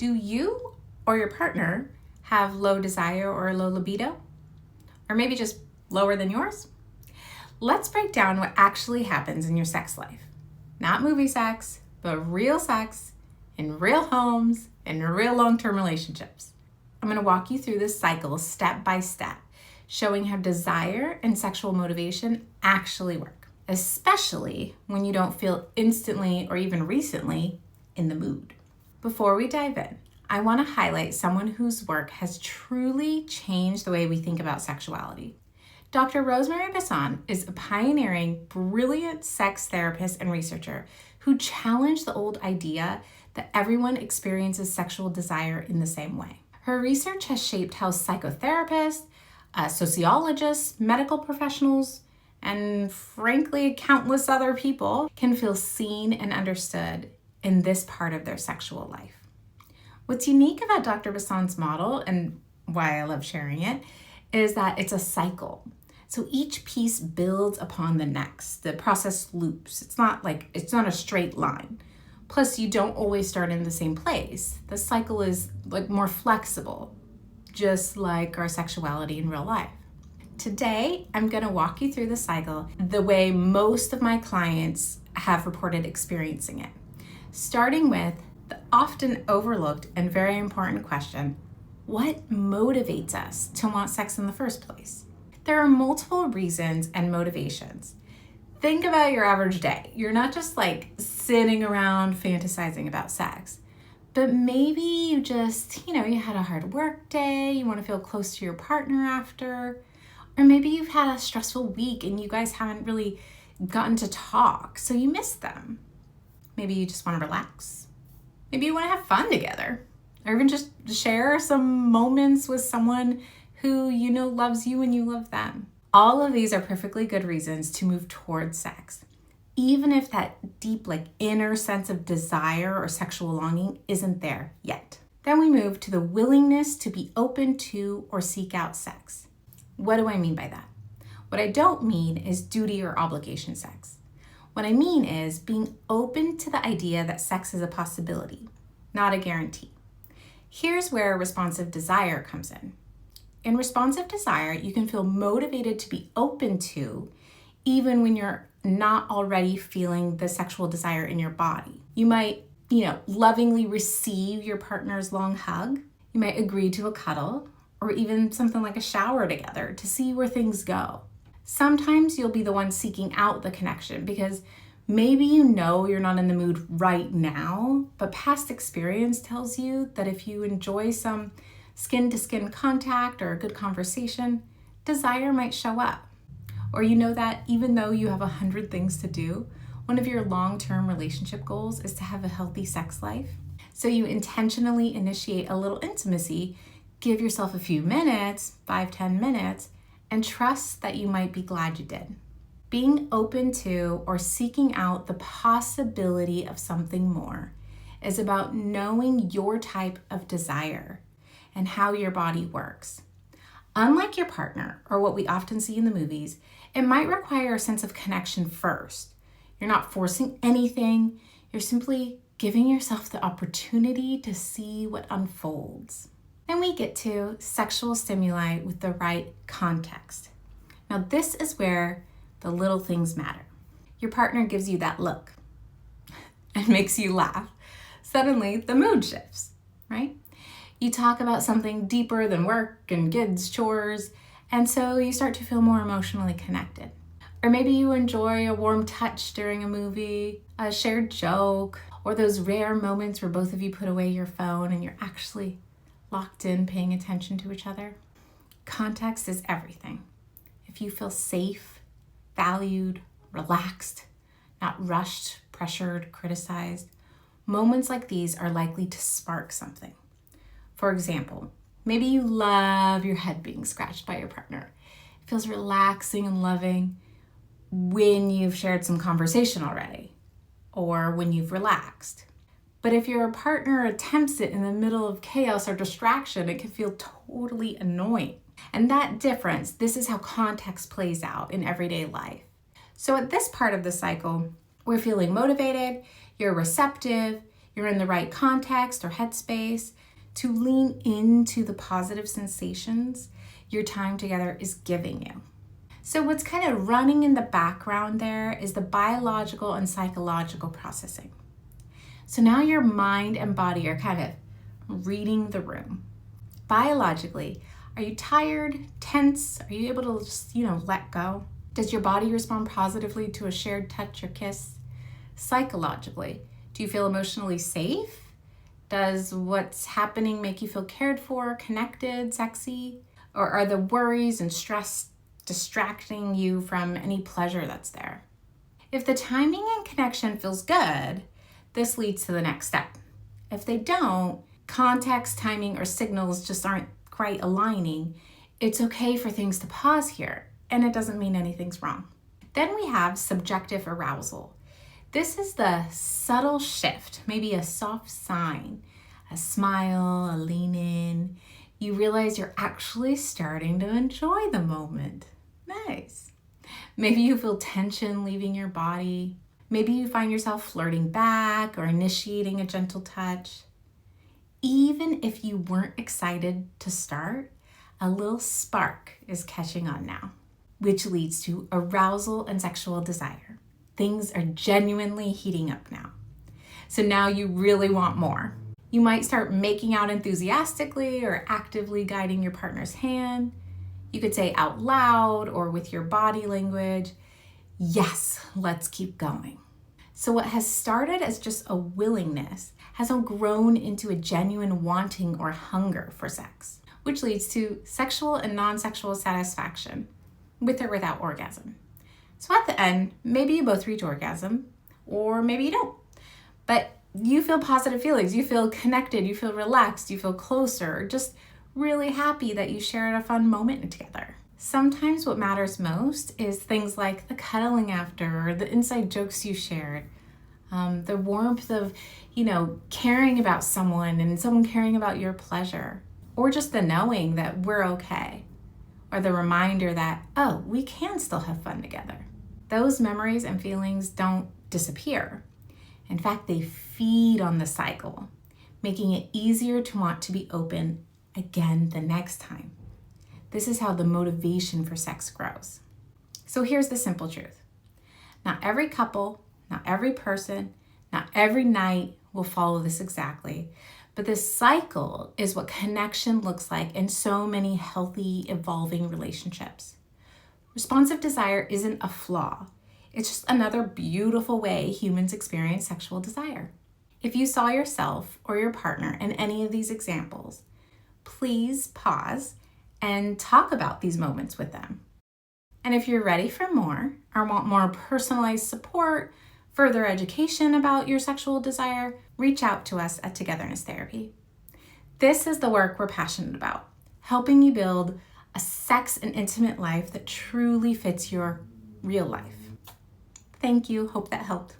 Do you or your partner have low desire or low libido? Or maybe just lower than yours? Let's break down what actually happens in your sex life. Not movie sex, but real sex in real homes and real long-term relationships. I'm going to walk you through this cycle step by step, showing how desire and sexual motivation actually work, especially when you don't feel instantly or even recently in the mood. Before we dive in, I want to highlight someone whose work has truly changed the way we think about sexuality. Dr. Rosemary Basson is a pioneering, brilliant sex therapist and researcher who challenged the old idea that everyone experiences sexual desire in the same way. Her research has shaped how psychotherapists, sociologists, medical professionals, and frankly, countless other people can feel seen and understood in this part of their sexual life. What's unique about Dr. Basson's model, and why I love sharing it, is that it's a cycle. So each piece builds upon the next. The process loops. It's not a straight line. Plus, you don't always start in the same place. The cycle is more flexible, just like our sexuality in real life. Today, I'm going to walk you through the cycle the way most of my clients have reported experiencing it. Starting with the often overlooked and very important question, what motivates us to want sex in the first place? There are multiple reasons and motivations. Think about your average day. You're not just sitting around fantasizing about sex, but maybe you just, you had a hard work day, you want to feel close to your partner after, or maybe you've had a stressful week and you guys haven't really gotten to talk, so you miss them. Maybe you just want to relax. Maybe you want to have fun together, or even just share some moments with someone who loves you and you love them. All of these are perfectly good reasons to move towards sex, even if that deep inner sense of desire or sexual longing isn't there yet. Then we move to the willingness to be open to or seek out sex. What do I mean by that? What I don't mean is duty or obligation sex. What I mean is being open to the idea that sex is a possibility, not a guarantee. Here's where responsive desire comes in. In responsive desire, you can feel motivated to be open to, even when you're not already feeling the sexual desire in your body. You might, lovingly receive your partner's long hug. You might agree to a cuddle, or even something like a shower together to see where things go. Sometimes you'll be the one seeking out the connection because maybe you're not in the mood right now, but past experience tells you that if you enjoy some skin-to-skin contact or a good conversation, desire might show up. Or that even though you have 100 things to do, one of your long-term relationship goals is to have a healthy sex life. So you intentionally initiate a little intimacy, give yourself a few minutes, 5-10 minutes, and trust that you might be glad you did. Being open to or seeking out the possibility of something more is about knowing your type of desire and how your body works. Unlike your partner, or what we often see in the movies, it might require a sense of connection first. You're not forcing anything, you're simply giving yourself the opportunity to see what unfolds. Then we get to sexual stimuli with the right context. Now this is where the little things matter. Your partner gives you that look and makes you laugh. Suddenly the mood shifts, right? You talk about something deeper than work and kids, chores, and so you start to feel more emotionally connected. Or maybe you enjoy a warm touch during a movie, a shared joke, or those rare moments where both of you put away your phone and you're actually locked in paying attention to each other. Context is everything. If you feel safe, valued, relaxed, not rushed, pressured, criticized, moments like these are likely to spark something. For example, maybe you love your head being scratched by your partner. It feels relaxing and loving when you've shared some conversation already, or when you've relaxed. But if your partner attempts it in the middle of chaos or distraction, it can feel totally annoying. And that difference, this is how context plays out in everyday life. So at this part of the cycle, we're feeling motivated, you're receptive, you're in the right context or headspace to lean into the positive sensations your time together is giving you. So what's kind of running in the background there is the biological and psychological processing. So now your mind and body are kind of reading the room. Biologically, are you tired, tense? Are you able to just, let go? Does your body respond positively to a shared touch or kiss? Psychologically, do you feel emotionally safe? Does what's happening make you feel cared for, connected, sexy? Or are the worries and stress distracting you from any pleasure that's there? If the timing and connection feels good, this leads to the next step. If they don't, context, timing, or signals just aren't quite aligning, it's okay for things to pause here, and it doesn't mean anything's wrong. Then we have subjective arousal. This is the subtle shift, maybe a soft sign, a smile, a lean in. You realize you're actually starting to enjoy the moment. Nice. Maybe you feel tension leaving your body. Maybe you find yourself flirting back or initiating a gentle touch. Even if you weren't excited to start, a little spark is catching on now, which leads to arousal and sexual desire. Things are genuinely heating up now. So now you really want more. You might start making out enthusiastically or actively guiding your partner's hand. You could say out loud or with your body language, yes, let's keep going. So what has started as just a willingness has now grown into a genuine wanting or hunger for sex, which leads to sexual and non-sexual satisfaction, with or without orgasm. So at the end, maybe you both reach orgasm, or maybe you don't. But you feel positive feelings, you feel connected, you feel relaxed, you feel closer, or just really happy that you shared a fun moment together. Sometimes what matters most is things like the cuddling after, or the inside jokes you shared, the warmth of, caring about someone and someone caring about your pleasure, or just the knowing that we're okay, or the reminder that, oh, we can still have fun together. Those memories and feelings don't disappear. In fact, they feed on the cycle, making it easier to want to be open again the next time. This is how the motivation for sex grows. So here's the simple truth. Not every couple, not every person, not every night will follow this exactly, but this cycle is what connection looks like in so many healthy, evolving relationships. Responsive desire isn't a flaw. It's just another beautiful way humans experience sexual desire. If you saw yourself or your partner in any of these examples, please pause and talk about these moments with them. And if you're ready for more or want more personalized support, further education about your sexual desire, reach out to us at Togetherness Therapy. This is the work we're passionate about, helping you build a sex and intimate life that truly fits your real life. Thank you. Hope that helped.